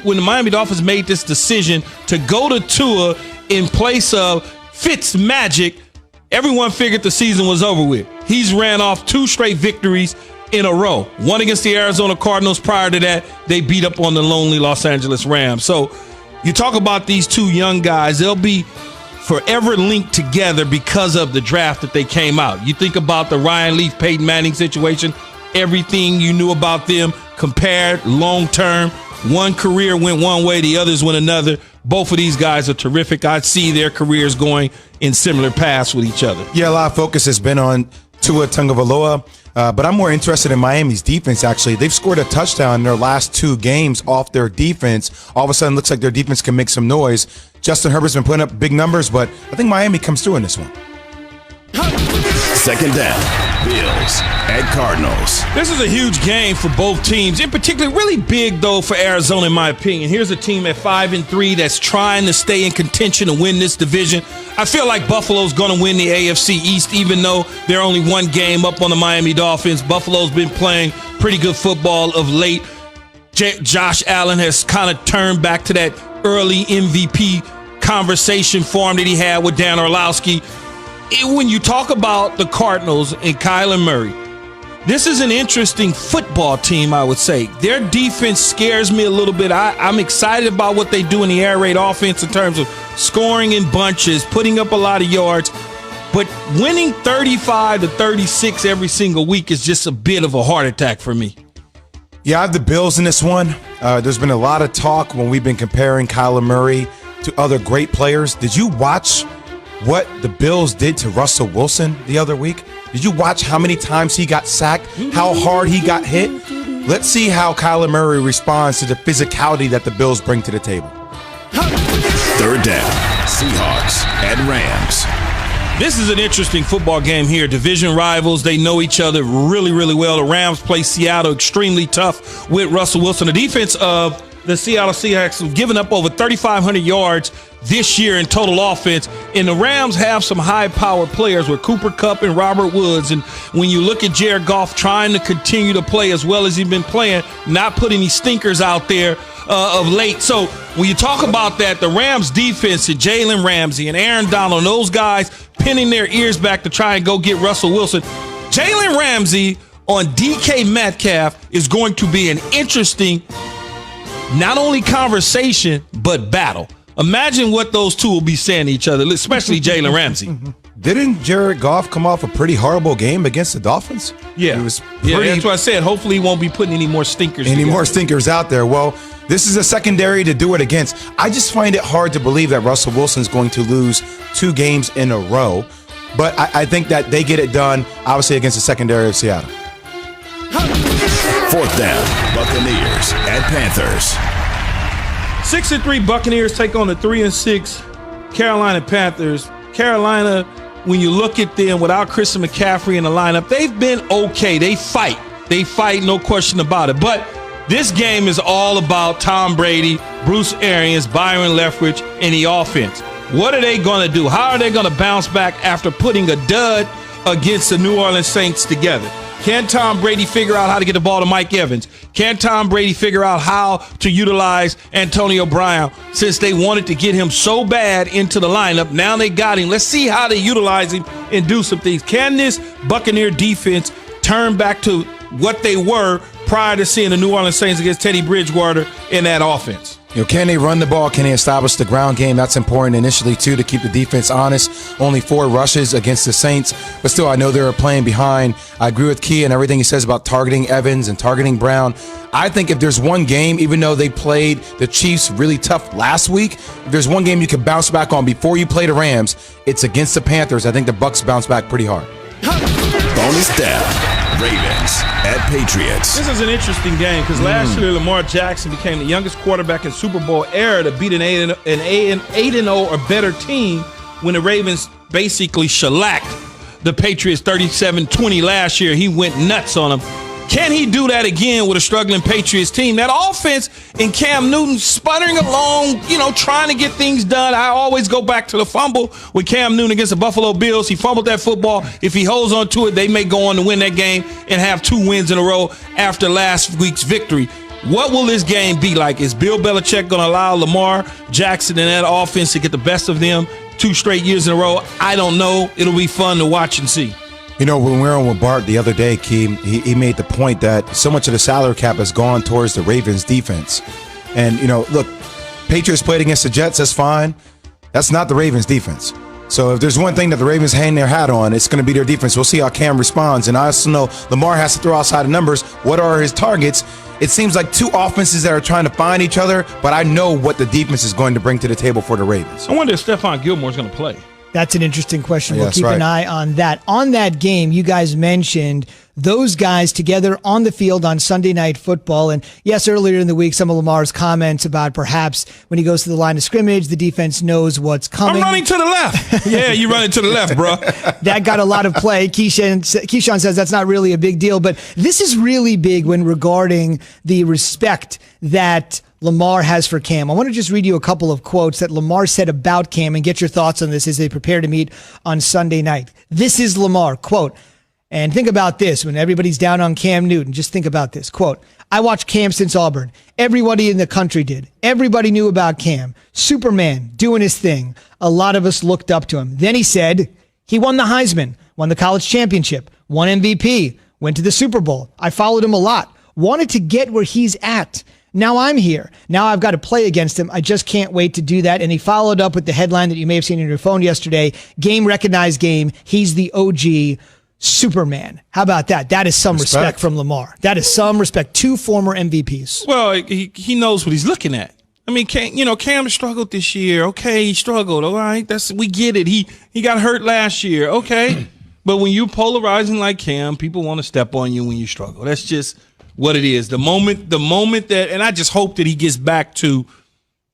when the Miami Dolphins made this decision to go to Tua in place of Fitz Magic, everyone figured the season was over with. He's ran off 2 straight victories in a row. One against the Arizona Cardinals. Prior to that, they beat up on the lonely Los Angeles Rams. So you talk about these 2 young guys, they'll be forever linked together because of the draft that they came out. You think about the Ryan Leaf, Peyton Manning situation, everything you knew about them compared long-term. One career went one way, the others went another. Both of these guys are terrific. I see their careers going in similar paths with each other. Yeah, a lot of focus has been on Tua Tagovailoa, but I'm more interested in Miami's defense, actually. They've scored a touchdown in their last 2 games off their defense. All of a sudden, looks like their defense can make some noise. Justin Herbert's been putting up big numbers, but I think Miami comes through in this one. Second down, Bills at Cardinals. This is a huge game for both teams. In particular, really big, though, for Arizona, in my opinion. Here's a team at 5-3 that's trying to stay in contention and win this division. I feel like Buffalo's going to win the AFC East, even though they're only 1 game up on the Miami Dolphins. Buffalo's been playing pretty good football of late. Josh Allen has kind of turned back to that early MVP conversation form that he had with Dan Orlovsky. When you talk about the Cardinals and Kyler Murray, this is an interesting football team, I would say. Their defense scares me a little bit. I'm excited about what they do in the air raid offense in terms of scoring in bunches, putting up a lot of yards. But winning 35-36 every single week is just a bit of a heart attack for me. Yeah, I have the Bills in this one. There's been a lot of talk when we've been comparing Kyler Murray to other great players. Did you watch what the Bills did to Russell Wilson the other week? Did you watch how many times he got sacked, how hard he got hit? Let's see how Kyler Murray responds to the physicality that the Bills bring to the table. Third down, Seahawks at Rams. This is an interesting football game here. Division rivals, they know each other really, really well. The Rams play Seattle extremely tough with Russell Wilson. The defense of the Seattle Seahawks have given up over 3,500 yards this year in total offense. And the Rams have some high-powered players with Cooper Kupp and Robert Woods. And when you look at Jared Goff trying to continue to play as well as he's been playing, not put any stinkers out there of late. So when you talk about that, the Rams defense and Jalen Ramsey and Aaron Donald, and those guys pinning their ears back to try and go get Russell Wilson. Jalen Ramsey on DK Metcalf is going to be an interesting not only conversation, but battle. Imagine what those two will be saying to each other, especially Jalen Ramsey. Didn't Jared Goff come off a pretty horrible game against the Dolphins? Yeah. It was that's what I said. Hopefully he won't be putting any more stinkers out there. Well, this is a secondary to do it against. I just find it hard to believe that Russell Wilson's going to lose 2 games in a row. But I think that they get it done, obviously, against the secondary of Seattle. Fourth down, Buccaneers at Panthers. 6-3 Buccaneers take on the 3-6 Carolina Panthers. Carolina, when you look at them without Christian McCaffrey in the lineup, they've been okay. They fight. No question about it. But this game is all about Tom Brady, Bruce Arians, Byron Leftwich, and the offense. What are they going to do? How are they going to bounce back after putting a dud against the New Orleans Saints together? Can Tom Brady figure out how to get the ball to Mike Evans? Can Tom Brady figure out how to utilize Antonio Brown since they wanted to get him so bad into the lineup? Now they got him. Let's see how they utilize him and do some things. Can this Buccaneer defense turn back to what they were prior to seeing the New Orleans Saints against Teddy Bridgewater in that offense? Can they run the ball? Can they establish the ground game? That's important initially, too, to keep the defense honest. Only 4 rushes against the Saints, but still, I know they were playing behind. I agree with Key and everything he says about targeting Evans and targeting Brown. I think if there's one game, even though they played the Chiefs really tough last week, if there's one game you can bounce back on before you play the Rams, it's against the Panthers. I think the Bucs bounce back pretty hard. Bonus down. Ravens at Patriots. This is an interesting game because last year Lamar Jackson became the youngest quarterback in Super Bowl era to beat an 8-0 or better team when the Ravens basically shellacked the Patriots 37-20 last year. He went nuts on them. Can he do that again with a struggling Patriots team? That offense and Cam Newton sputtering along, trying to get things done. I always go back to the fumble with Cam Newton against the Buffalo Bills. He fumbled that football. If he holds on to it, they may go on to win that game and have 2 wins in a row after last week's victory. What will this game be like? Is Bill Belichick going to allow Lamar Jackson and that offense to get the best of them 2 straight years in a row? I don't know. It'll be fun to watch and see. You know, when we were on with Bart the other day, Key, he made the point that so much of the salary cap has gone towards the Ravens defense. And, you know, look, Patriots played against the Jets. That's fine. That's not the Ravens defense. So if there's one thing that the Ravens hang their hat on, it's going to be their defense. We'll see how Cam responds. And I also know Lamar has to throw outside the numbers. What are his targets? It seems like 2 offenses that are trying to find each other, but I know what the defense is going to bring to the table for the Ravens. I wonder if Stephon Gilmore's going to play. That's an interesting question. We'll keep right. an eye on that. On that game, you guys mentioned those guys together on the field on Sunday Night Football. And yes, earlier in the week, some of Lamar's comments about perhaps when he goes to the line of scrimmage, the defense knows what's coming. I'm running to the left. Yeah, you running to the left, bro. That got a lot of play. Keyshawn says that's not really a big deal, but this is really big when regarding the respect that Lamar has for Cam. I want to just read you a couple of quotes that Lamar said about Cam and get your thoughts on this as they prepare to meet on Sunday night. This is Lamar, quote, and think about this when everybody's down on Cam Newton. Just think about this, quote, I watched Cam since Auburn. Everybody in the country did. Everybody knew about Cam. Superman, doing his thing. A lot of us looked up to him. Then he said he won the Heisman, won the college championship, won MVP, went to the Super Bowl. I followed him a lot, wanted to get where he's at. Now I'm here. Now I've got to play against him. I just can't wait to do that. And he followed up with the headline that you may have seen on your phone yesterday, game recognized game. He's the OG Superman. How about that? That is some respect from Lamar. That is some respect. 2 former MVPs. Well, he knows what he's looking at. I mean, Cam struggled this year. Okay, he struggled. All right, we get it. He got hurt last year. Okay. But when you're polarizing like Cam, people want to step on you when you struggle. That's just what it is. The moment that, and I just hope that he gets back to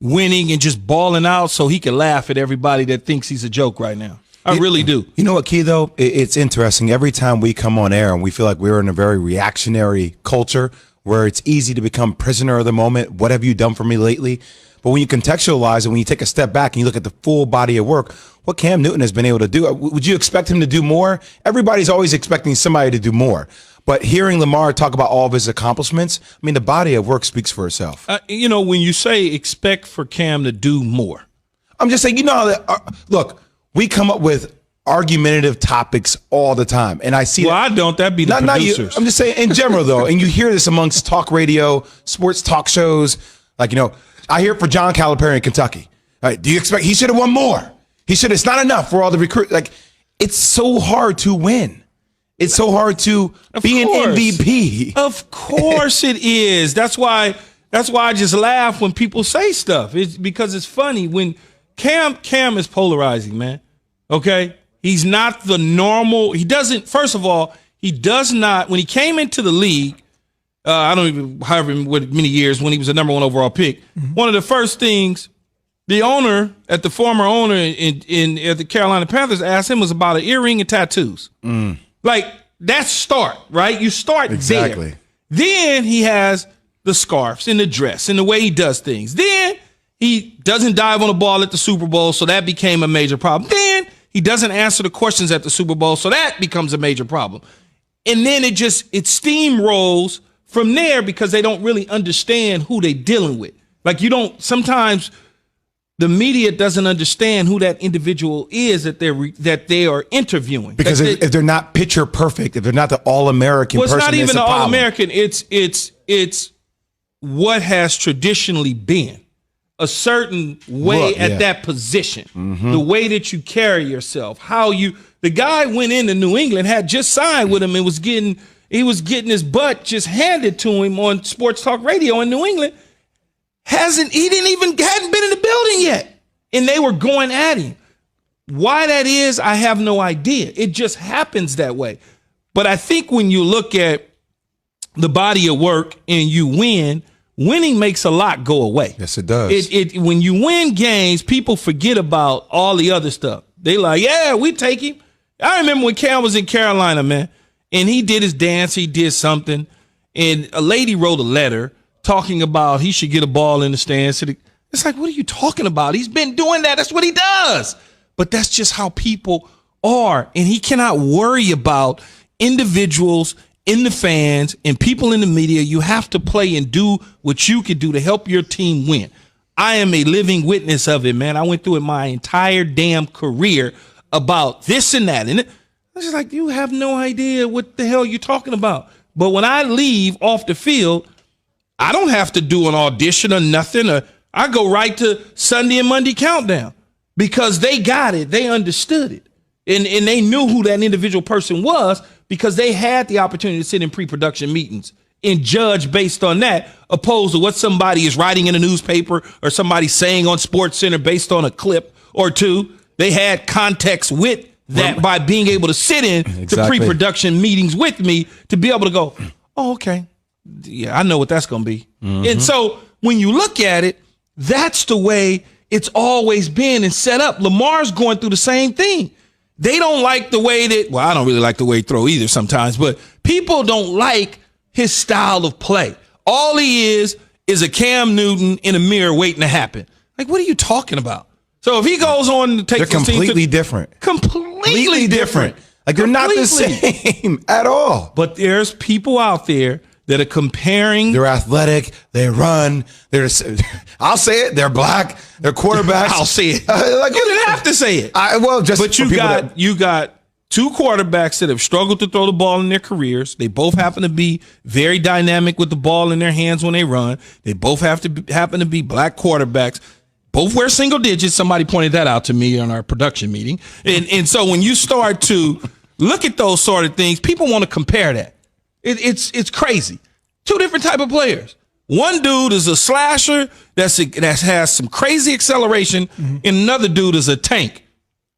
winning and just balling out so he can laugh at everybody that thinks he's a joke right now. I really do. You know what, Key, though? It's interesting. Every time we come on air and we feel like we're in a very reactionary culture where it's easy to become prisoner of the moment. What have you done for me lately? But when you contextualize it, when you take a step back and you look at the full body of work, what Cam Newton has been able to do, would you expect him to do more? Everybody's always expecting somebody to do more. But hearing Lamar talk about all of his accomplishments, I mean, the body of work speaks for itself. When you say expect for Cam to do more. I'm just saying, look, we come up with argumentative topics all the time. And I see I don't. That'd be the producers. Not you. I'm just saying in general, though. And you hear this amongst talk radio, sports talk shows. I hear it for John Calipari in Kentucky. Right, do you expect he should have won more? It's not enough for all the recruits. It's so hard to win. It's so hard to be an MVP. Of course it is. That's why I just laugh when people say stuff. It's because it's funny when Cam is polarizing, man. Okay? He's not the normal. He doesn't, first of all, he does not, when he came into the league, however many years when he was the number 1 overall pick, one of the first things the former owner at the Carolina Panthers asked him was about an earring and tattoos. That's start, right? You start exactly there. Then he has the scarves and the dress and the way he does things. Then he doesn't dive on the ball at the Super Bowl, so that became a major problem. Then he doesn't answer the questions at the Super Bowl, so that becomes a major problem. And then it steamrolls from there because they don't really understand who they're dealing with. Sometimes the media doesn't understand who that individual is that they are interviewing. Because if they're not picture perfect, if they're not the All-American person, it's not even the All-American. It's what has traditionally been a certain way at that position. Mm-hmm. The way that you carry yourself, the guy went into New England, had just signed with him and was getting his butt just handed to him on sports talk radio in New England. Hadn't been in the building yet. And they were going at him. Why that is, I have no idea. It just happens that way. But I think when you look at the body of work and you winning makes a lot go away. Yes, it does. When you win games, people forget about all the other stuff. They we take him. I remember when Cam was in Carolina, man, and he did his dance, he did something, and a lady wrote a letter talking about he should get a ball in the stands. It's what are you talking about? He's been doing that. That's what he does. But that's just how people are. And he cannot worry about individuals in the fans and people in the media, you have to play and do what you can do to help your team win. I am a living witness of it, man. I went through it my entire damn career about this and that. And I was just like, you have no idea what the hell you're talking about. But when I leave off the field, I don't have to do an audition or nothing. I go right to Sunday and Monday countdown because they got it. They understood it. And they knew who that individual person was because they had the opportunity to sit in pre-production meetings and judge based on that, opposed to what somebody is writing in a newspaper or somebody saying on SportsCenter based on a clip or two. They had context with that by being able to sit in to pre-production meetings with me to be able to go, oh, okay, yeah, I know what that's going to be. Mm-hmm. And so when you look at it, that's the way it's always been and set up. Lamar's going through the same thing. They don't like the way that, well, I don't really like the way he throw either sometimes, but people don't like his style of play. All he is a Cam Newton in a mirror waiting to happen. Like, what are you talking about? So if he goes on to take they're completely different. Completely different. Like, they're not the same at all. But there's people out there that are comparing. They're athletic. They run. I'll say it. They're black. They're quarterbacks. I'll say it. You didn't have to say it. But you got two quarterbacks that have struggled to throw the ball in their careers. They both happen to be very dynamic with the ball in their hands when they run. They both happen to be black quarterbacks. Both wear single digits. Somebody pointed that out to me on our production meeting. And so when you start to look at those sort of things, people want to compare that. It's crazy. Two different type of players. One dude is a slasher that has some crazy acceleration, and another dude is a tank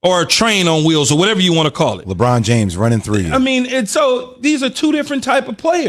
or a train on wheels or whatever you want to call it. LeBron James running threes. I mean, and so these are two different type of players.